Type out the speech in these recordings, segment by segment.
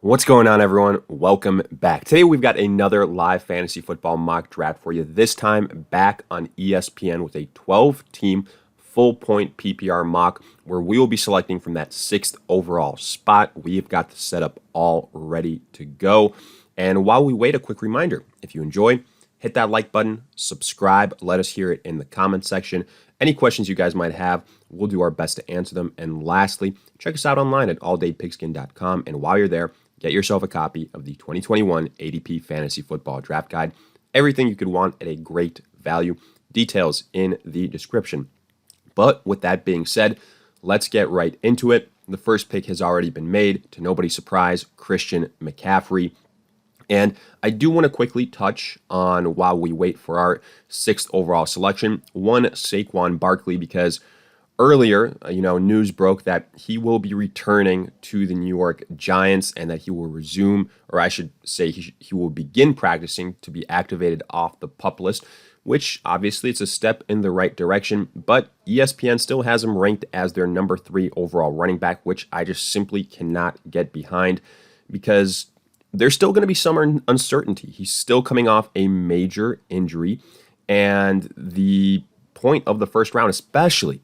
What's going on, everyone? Welcome back. Today, we've got another live fantasy football mock draft for you. This time back on ESPN with a 12-team full-point PPR mock where we will be selecting from that 6th overall spot. We've got the setup all ready to go. And while we wait, a quick reminder, if you enjoy, hit that like button, subscribe, let us hear it in the comment section. Any questions you guys might have, we'll do our best to answer them. And lastly, check us out online at alldaypigskin.com. And while you're there, get yourself a copy of the 2021 ADP Fantasy Football Draft Guide. Everything you could want at a great value. Details in the description. But with that being said, let's get right into it. The first pick has already been made, to nobody's surprise, Christian McCaffrey. And I do want to quickly touch on, while we wait for our 6th overall selection, one Saquon Barkley, because earlier, news broke that he will be returning to the New York Giants and that he will resume, or I should say he will begin practicing to be activated off the PUP list, which obviously it's a step in the right direction, but ESPN still has him ranked as their number 3 overall running back, which I just simply cannot get behind because there's still going to be some uncertainty. He's still coming off a major injury, and the point of the first round, especially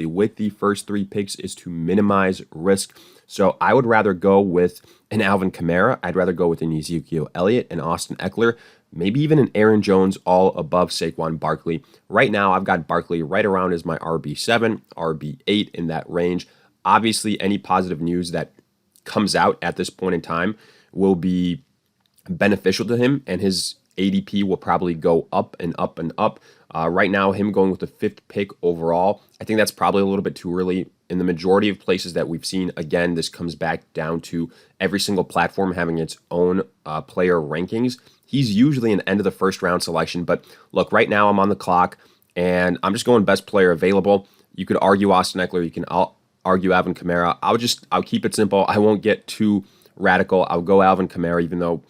with the first 3 picks, is to minimize risk. So I would rather go with an Alvin Kamara. I'd rather go with an Ezekiel Elliott, an Austin Eckler, maybe even an Aaron Jones, all above Saquon Barkley. Right now, I've got Barkley right around as my RB7, RB8 in that range. Obviously, any positive news that comes out at this point in time will be beneficial to him, and his ADP will probably go up and up and up. Right now, him going with the 5th pick overall, I think that's probably a little bit too early. In the majority of places that we've seen, again, this comes back down to every single platform having its own player rankings. He's usually an end of the first round selection, but look, right now I'm on the clock, and I'm just going best player available. You could argue Austin Eckler, you can argue Alvin Kamara. I'll keep it simple. I won't get too radical. I'll go Alvin Kamara, even though,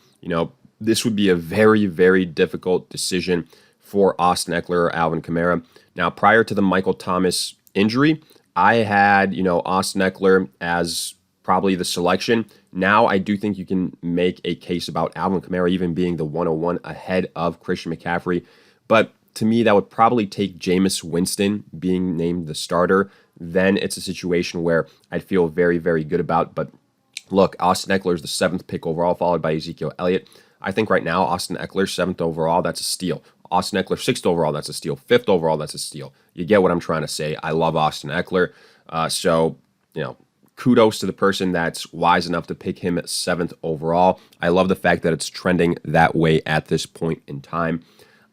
this would be a very, very difficult decision for Austin Eckler or Alvin Kamara. Now, prior to the Michael Thomas injury, I had, Austin Eckler as probably the selection. Now, I do think you can make a case about Alvin Kamara even being the 101 ahead of Christian McCaffrey. But to me, that would probably take Jameis Winston being named the starter. Then it's a situation where I'd feel very, very good about. But look, Austin Eckler is the 7th pick overall, followed by Ezekiel Elliott. I think right now, Austin Eckler, 7th overall, that's a steal. Austin Eckler, 6th overall, that's a steal. 5th overall, that's a steal. You get what I'm trying to say. I love Austin Eckler. So, kudos to the person that's wise enough to pick him at 7th overall. I love the fact that it's trending that way at this point in time.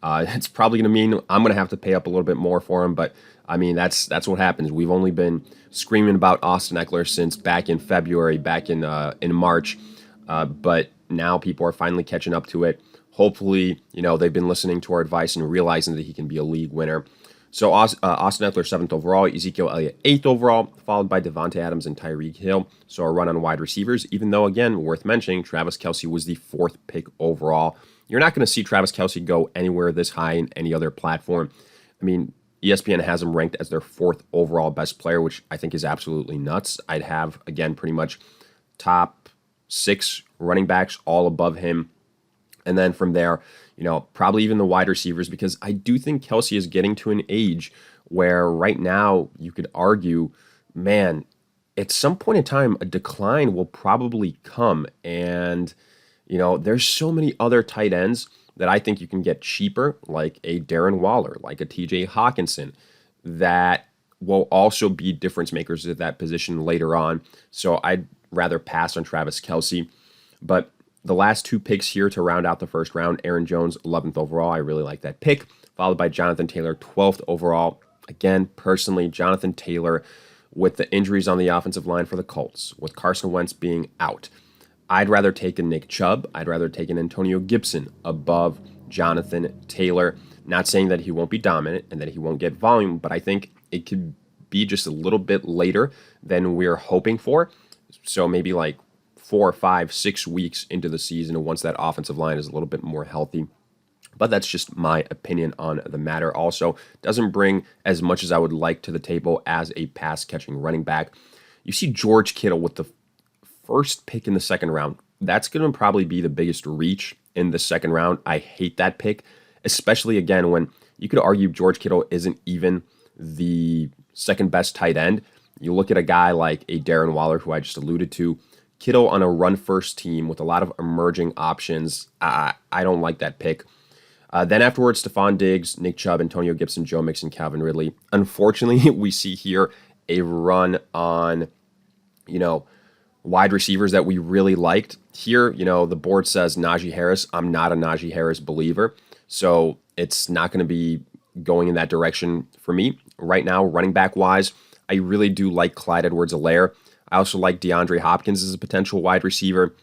It's probably going to mean I'm going to have to pay up a little bit more for him, but I mean, that's what happens. We've only been screaming about Austin Eckler since back in February, back in March, but now people are finally catching up to it. Hopefully, they've been listening to our advice and realizing that he can be a league winner. So Austin Eckler, 7th overall, Ezekiel Elliott, 8th overall, followed by Devontae Adams and Tyreek Hill. So a run on wide receivers, even though, again, worth mentioning, Travis Kelce was the 4th pick overall. You're not going to see Travis Kelce go anywhere this high in any other platform. I mean, ESPN has him ranked as their 4th overall best player, which I think is absolutely nuts. I'd have, again, pretty much top 6 running backs all above him. And then from there, probably even the wide receivers, because I do think Kelce is getting to an age where right now you could argue, man, at some point in time, a decline will probably come. And, there's so many other tight ends that I think you can get cheaper, like a Darren Waller, like a TJ Hawkinson, that will also be difference makers at that position later on. So I'd rather pass on Travis Kelce. But the last 2 picks here to round out the first round, Aaron Jones, 11th overall. I really like that pick, followed by Jonathan Taylor, 12th overall. Again, personally, Jonathan Taylor, with the injuries on the offensive line for the Colts, with Carson Wentz being out, I'd rather take a Nick Chubb. I'd rather take an Antonio Gibson above Jonathan Taylor. Not saying that he won't be dominant and that he won't get volume, but I think it could be just a little bit later than we're hoping for. So maybe like 4, 5, 6 weeks into the season once that offensive line is a little bit more healthy. But that's just my opinion on the matter. Also, doesn't bring as much as I would like to the table as a pass-catching running back. You see George Kittle with the first pick in the second round. That's going to probably be the biggest reach in the second round. I hate that pick, especially again when you could argue George Kittle isn't even the second best tight end. You look at a guy like a Darren Waller, who I just alluded to. Kittle on a run-first team with a lot of emerging options. I don't like that pick. Then afterwards, Stephon Diggs, Nick Chubb, Antonio Gibson, Joe Mixon, Calvin Ridley. Unfortunately, we see here a run on, wide receivers that we really liked. Here, the board says Najee Harris. I'm not a Najee Harris believer, so it's not going to be going in that direction for me. Right now, running back-wise, I really do like Clyde Edwards-Helaire. I also like DeAndre Hopkins as a potential wide receiver.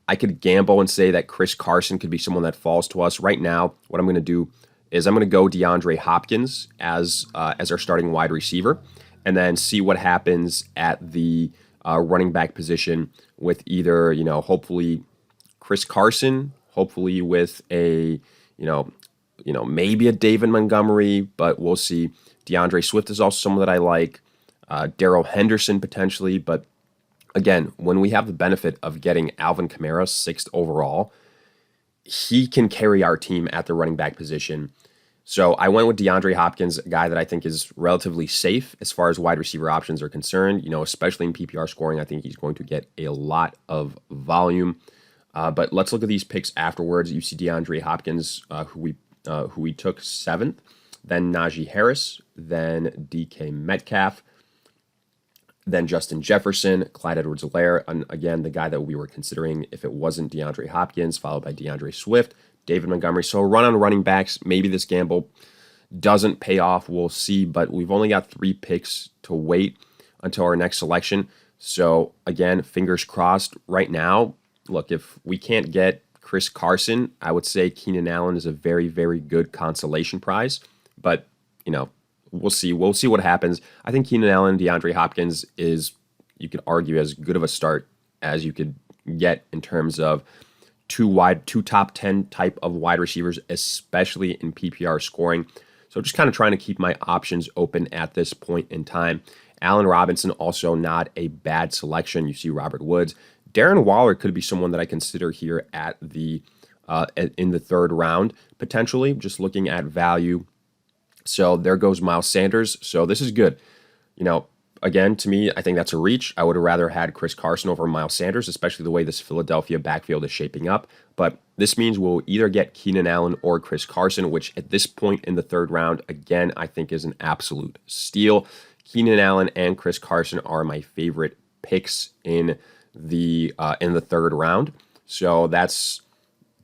I could gamble and say that Chris Carson could be someone that falls to us. Right now, what I'm going to do is I'm going to go DeAndre Hopkins as our starting wide receiver, and then see what happens at the running back position with either, hopefully Chris Carson, hopefully with a, maybe a David Montgomery, but we'll see. DeAndre Swift is also someone that I like. Darrell Henderson potentially, but again, when we have the benefit of getting Alvin Kamara 6th overall, he can carry our team at the running back position. So I went with DeAndre Hopkins, a guy that I think is relatively safe as far as wide receiver options are concerned, especially in PPR scoring. I think he's going to get a lot of volume. But let's look at these picks afterwards. You see DeAndre Hopkins, who we took 7th, then Najee Harris, then DK Metcalf, then Justin Jefferson, Clyde Edwards-Helaire, and again, the guy that we were considering if it wasn't DeAndre Hopkins, followed by DeAndre Swift, David Montgomery. So run on running backs. Maybe this gamble doesn't pay off. We'll see, but we've only got 3 picks to wait until our next selection. So again, fingers crossed right now. Look, if we can't get Chris Carson, I would say Keenan Allen is a very, very good consolation prize. But, we'll see. We'll see what happens. I think Keenan Allen, DeAndre Hopkins is, you could argue, as good of a start as you could get in terms of two top 10 type of wide receivers, especially in PPR scoring. So just kind of trying to keep my options open at this point in time. Allen Robinson, also not a bad selection. You see Robert Woods. Darren Waller could be someone that I consider here at the in the 3rd round, potentially, just looking at value. So there goes Miles Sanders. So this is good. Again, to me, I think that's a reach. I would have rather had Chris Carson over Miles Sanders, especially the way this Philadelphia backfield is shaping up. But this means we'll either get Keenan Allen or Chris Carson, which at this point in the 3rd round, again, I think is an absolute steal. Keenan Allen and Chris Carson are my favorite picks in the 3rd round. So that's,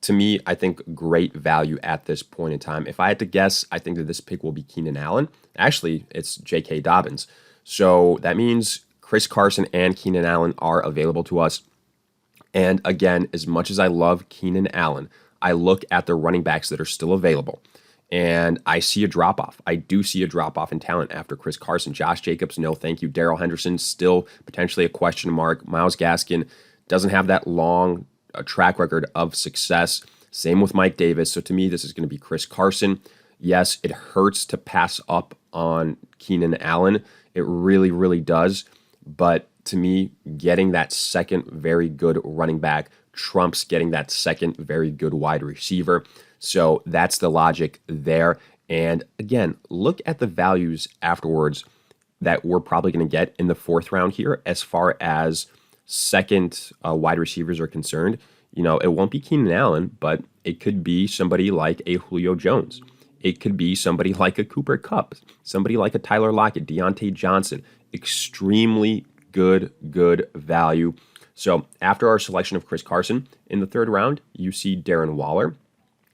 to me, I think great value at this point in time. If I had to guess, I think that this pick will be Keenan Allen. Actually, it's J.K. Dobbins. So that means Chris Carson and Keenan Allen are available to us. And again, as much as I love Keenan Allen, I look at the running backs that are still available, and I see a drop-off. I do see a drop-off in talent after Chris Carson. Josh Jacobs, no thank you. Darrell Henderson, still potentially a question mark. Myles Gaskin doesn't have that long a track record of success. Same with Mike Davis. So to me, this is going to be Chris Carson. Yes, it hurts to pass up on Keenan Allen. It really, really does. But to me, getting that second very good running back trumps getting that second very good wide receiver. So that's the logic there. And again, look at the values afterwards that we're probably going to get in the 4th round here as far as second wide receivers are concerned. It won't be Keenan Allen, but it could be somebody like a Julio Jones. It could be somebody like a Cooper Kupp, somebody like a Tyler Lockett, Deontay Johnson. Extremely good value. So after our selection of Chris Carson in the 3rd round, you see Darren Waller.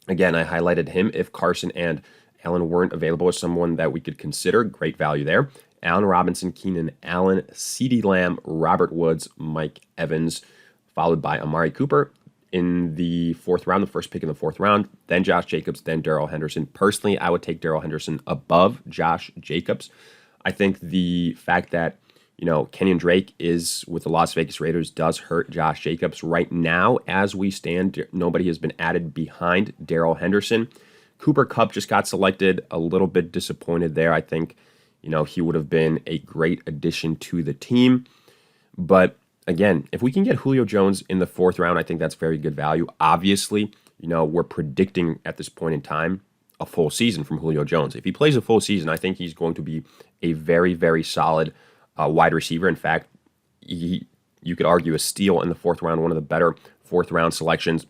Again, I highlighted him. If Carson and Allen weren't available as someone that we could consider, great value there. Allen Robinson, Keenan Allen, CeeDee Lamb, Robert Woods, Mike Evans, followed by Amari Cooper in the 4th round, the first pick in the 4th round, then Josh Jacobs, then Darrell Henderson. Personally, I would take Darrell Henderson above Josh Jacobs. I think the fact that, Kenyon Drake is with the Las Vegas Raiders does hurt Josh Jacobs. Right now, as we stand, nobody has been added behind Darrell Henderson. Cooper Kupp just got selected, a little bit disappointed there. I think, he would have been a great addition to the team. But again, if we can get Julio Jones in the 4th round, I think that's very good value. Obviously, we're predicting at this point in time a full season from Julio Jones. If he plays a full season, I think he's going to be a very, very solid wide receiver. In fact, you could argue a steal in the 4th round, one of the better 4th round selections.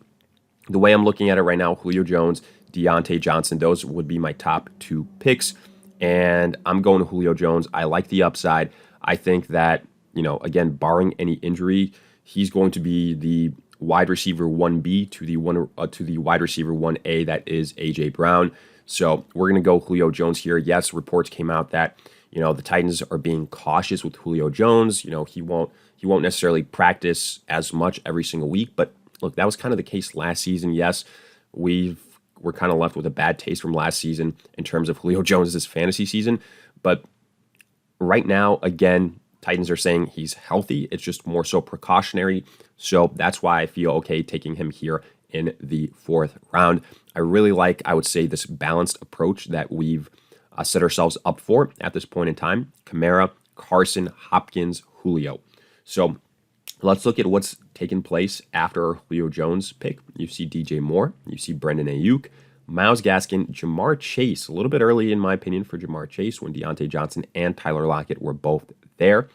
The way I'm looking at it right now, Julio Jones, Deontay Johnson, those would be my top 2 picks. And I'm going to Julio Jones. I like the upside. I think that, again, barring any injury, he's going to be the wide receiver 1B to the wide receiver 1A that is A.J. Brown. So we're going to go Julio Jones here. Yes, reports came out that, the Titans are being cautious with Julio Jones. He won't necessarily practice as much every single week. But look, that was kind of the case last season. Yes, we're kind of left with a bad taste from last season in terms of Julio Jones' fantasy season. But right now, again, Titans are saying he's healthy. It's just more so precautionary. So that's why I feel okay taking him here in the 4th round. I really like, I would say, this balanced approach that we've set ourselves up for at this point in time. Kamara, Carson, Hopkins, Julio. So let's look at what's taken place after Julio Jones pick. You see DJ Moore. You see Brendan Ayuk, Myles Gaskin, Jamar Chase. A little bit early, in my opinion, for Jamar Chase when Deontay Johnson and Tyler Lockett were both there.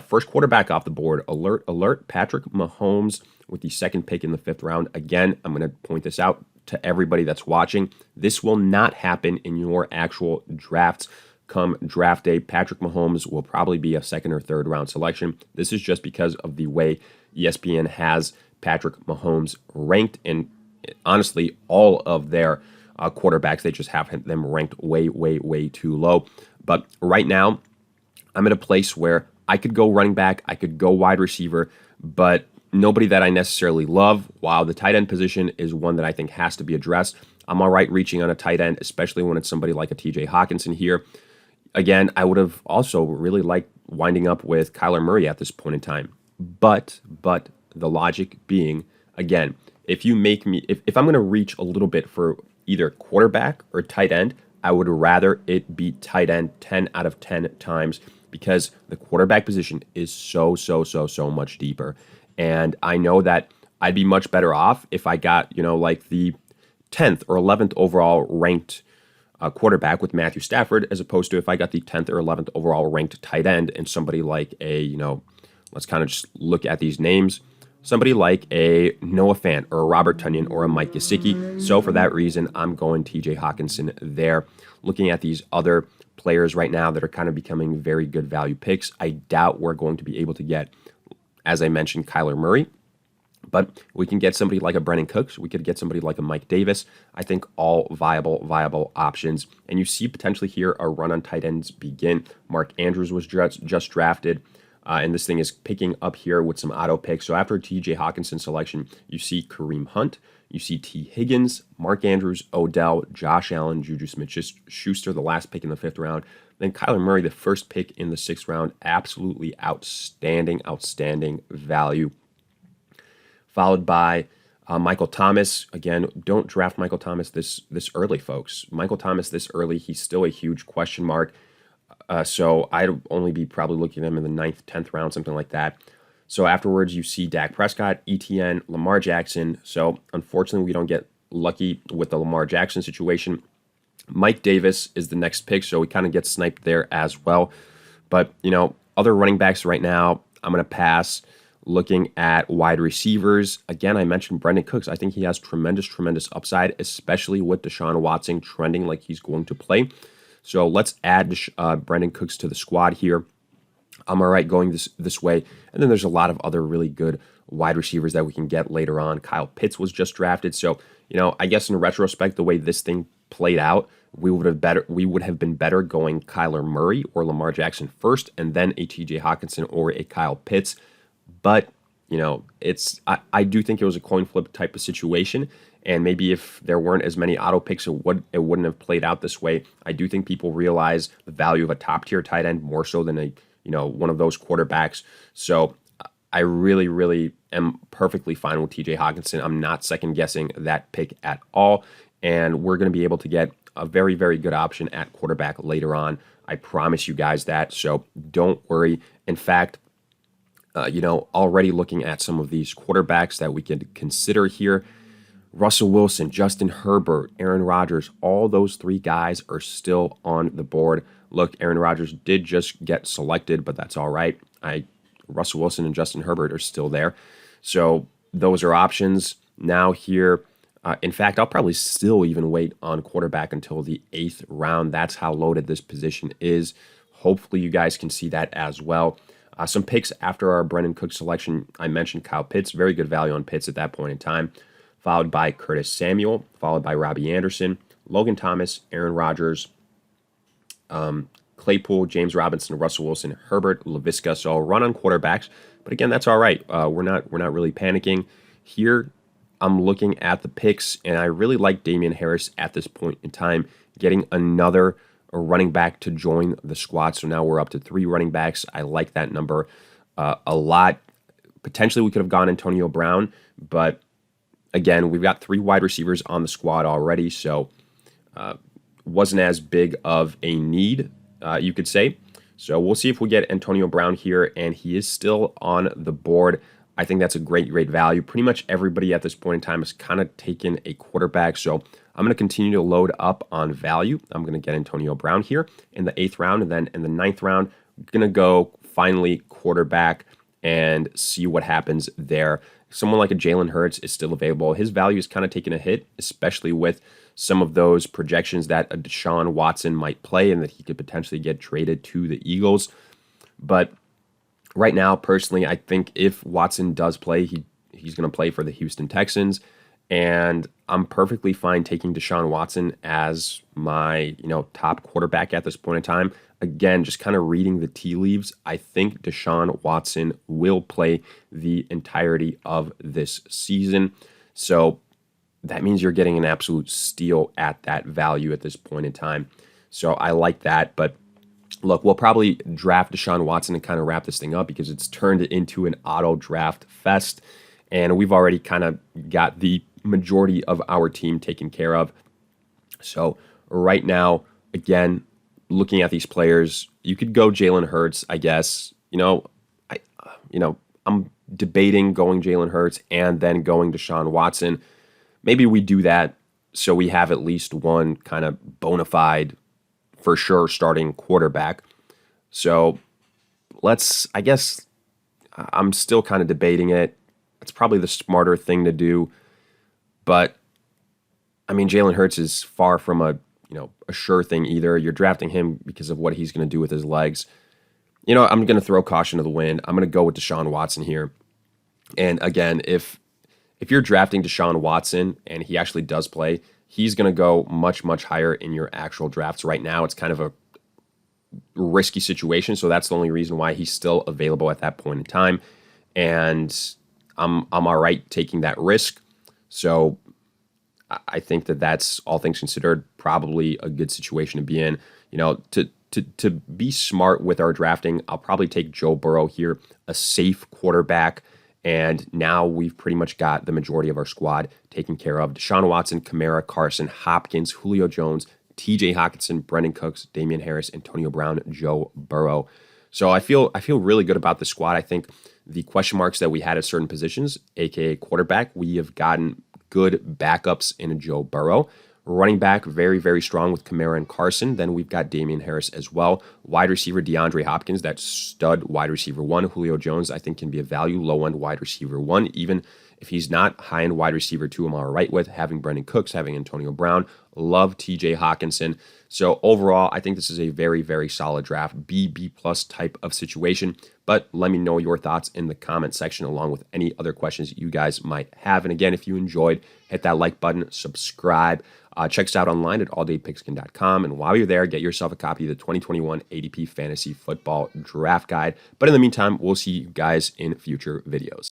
First quarterback off the board. Alert, Patrick Mahomes with the 2nd pick in the 5th round. Again, I'm going to point this out to everybody that's watching. This will not happen in your actual drafts. Come draft day, Patrick Mahomes will probably be a 2nd or 3rd round selection. This is just because of the way ESPN has Patrick Mahomes ranked, and honestly, all of their quarterbacks, they just have them ranked way, way, way too low. But right now, I'm at a place where I could go running back, I could go wide receiver, but nobody that I necessarily love. While the tight end position is one that I think has to be addressed, I'm all right reaching on a tight end, especially when it's somebody like a TJ Hawkinson here. Again, I would have also really liked winding up with Kyler Murray at this point in time. But the logic being, again, if I'm going to reach a little bit for either quarterback or tight end, I would rather it be tight end 10 out of 10 times, because the quarterback position is so much deeper. And I know that I'd be much better off if I got, like the 10th or 11th overall ranked quarterback with Matthew Stafford, as opposed to if I got the 10th or 11th overall ranked tight end and somebody like let's kind of just look at these names. Somebody like a Noah Fant or a Robert Tonyan or a Mike Gesicki. So for that reason, I'm going TJ Hawkinson there. Looking at these other players right now that are kind of becoming very good value picks, I doubt we're going to be able to get, as I mentioned, Kyler Murray. But we can get somebody like a Brennan Cooks. We could get somebody like a Mike Davis. I think all viable options. And you see potentially here a run on tight ends begin. Mark Andrews was just drafted. And this thing is picking up here with some auto picks. So after a TJ Hawkinson selection, you see Kareem Hunt, you see T. Higgins, Mark Andrews, Odell, Josh Allen, Juju Smith-Schuster, the last pick in the 5th round. Then Kyler Murray, the first pick in the 6th round. Absolutely outstanding value. Followed by Michael Thomas. Again, don't draft Michael Thomas this early, folks. Michael Thomas this early, he's still a huge question mark. So I'd only be probably looking at him in the 9th, 10th round, something like that. So afterwards, you see Dak Prescott, ETN, Lamar Jackson. So unfortunately, we don't get lucky with the Lamar Jackson situation. Mike Davis is the next pick, so we kind of get sniped there as well. But, other running backs right now, I'm going to pass. Looking at wide receivers, again, I mentioned Brendan Cooks. I think he has tremendous upside, especially with Deshaun Watson trending like he's going to play. So let's add Brendan Cooks to the squad here. I'm all right going this way. And then there's a lot of other really good wide receivers that we can get later on. Kyle Pitts was just drafted. So, I guess in retrospect, the way this thing played out, we would have been better going Kyler Murray or Lamar Jackson first, and then a TJ Hawkinson or a Kyle Pitts. But, I do think it was a coin flip type of situation. And maybe if there weren't as many auto picks, it wouldn't have played out this way. I do think people realize the value of a top tier tight end more so than one of those quarterbacks. So I really am perfectly fine with TJ Hawkinson. I'm not second guessing that pick at all. And we're going to be able to get a very good option at quarterback later on. I promise you guys that. So don't worry. In fact, Already looking at some of these quarterbacks that we could consider here. Russell Wilson, Justin Herbert, Aaron Rodgers, all those three guys are still on the board. Look, Aaron Rodgers did just get selected, but that's all right. Russell Wilson and Justin Herbert are still there. So those are options. Now here, in fact, I'll probably still even wait on quarterback until the 8th round. That's how loaded this position is. Hopefully you guys can see that as well. Some picks after our Brendan Cook selection. I mentioned Kyle Pitts, very good value on Pitts at that point in time, followed by Curtis Samuel, followed by Robbie Anderson, Logan Thomas, Aaron Rodgers, Claypool, James Robinson, Russell Wilson, Herbert, Laviska. So I'll run on quarterbacks, but again, that's all right. We're not really panicking here. I'm looking at the picks, and I really like Damian Harris at this point in time, getting another running back to join the squad. So now we're up to 3 running backs. I like that number a lot. Potentially we could have gone Antonio Brown, but again, we've got 3 wide receivers on the squad already, so wasn't as big of a need, you could say. So we'll see if we get Antonio Brown here, and he is still on the board. I think that's a great value. Pretty much everybody at this point in time has kind of taken a quarterback, so I'm going to continue to load up on value. I'm going to get Antonio Brown here in the 8th round, and then in the 9th round, I'm going to go finally quarterback and see what happens there. Someone like a Jalen Hurts is still available. His value is kind of taking a hit, especially with some of those projections that a Deshaun Watson might play and that he could potentially get traded to the Eagles. But right now, personally, I think if Watson does play, he's going to play for the Houston Texans, and I'm perfectly fine taking Deshaun Watson as my top quarterback at this point in time. Again, just kind of reading the tea leaves, I think Deshaun Watson will play the entirety of this season. So that means you're getting an absolute steal at that value at this point in time. So I like that, but look, we'll probably draft Deshaun Watson and kind of wrap this thing up because it's turned into an auto draft fest, and we've already kind of got the majority of our team taken care of. So right now, again, looking at these players, you could go Jalen Hurts, I guess. I'm debating going Jalen Hurts and then going Deshaun Watson. Maybe we do that so we have at least one kind of bona fide, for sure, starting quarterback. So I guess I'm still kind of debating it. It's probably the smarter thing to do. But, I mean, Jalen Hurts is far from a sure thing either. You're drafting him because of what he's going to do with his legs. I'm going to throw caution to the wind. I'm going to go with Deshaun Watson here. And again, if you're drafting Deshaun Watson and he actually does play, he's going to go much, much higher in your actual drafts. Right now, it's kind of a risky situation, so that's the only reason why he's still available at that point in time. And I'm all right taking that risk. So I think that's, all things considered, probably a good situation to be in. To be smart with our drafting, I'll probably take Joe Burrow here, a safe quarterback. And now we've pretty much got the majority of our squad taken care of. Deshaun Watson, Kamara, Carson, Hopkins, Julio Jones, TJ Hockenson, Brendan Cooks, Damian Harris, Antonio Brown, Joe Burrow. So I feel really good about the squad. I think the question marks that we had at certain positions, aka quarterback, we have gotten good backups in a Joe Burrow. Running back, very, very strong with Kamara and Carson. Then we've got Damian Harris as well. Wide receiver, DeAndre Hopkins, that stud wide receiver 1. Julio Jones, I think, can be a value, low-end wide receiver 1. Even if he's not high-end wide receiver 2, I'm all right with having Brendan Cooks, having Antonio Brown. Love TJ Hockenson. So overall, I think this is a very, very solid draft, B+ type of situation. But let me know your thoughts in the comment section, along with any other questions you guys might have. And again, if you enjoyed, hit that like button, subscribe. Check us out online at alldaypigskin.com. And while you're there, get yourself a copy of the 2021 ADP Fantasy Football Draft Guide. But in the meantime, we'll see you guys in future videos.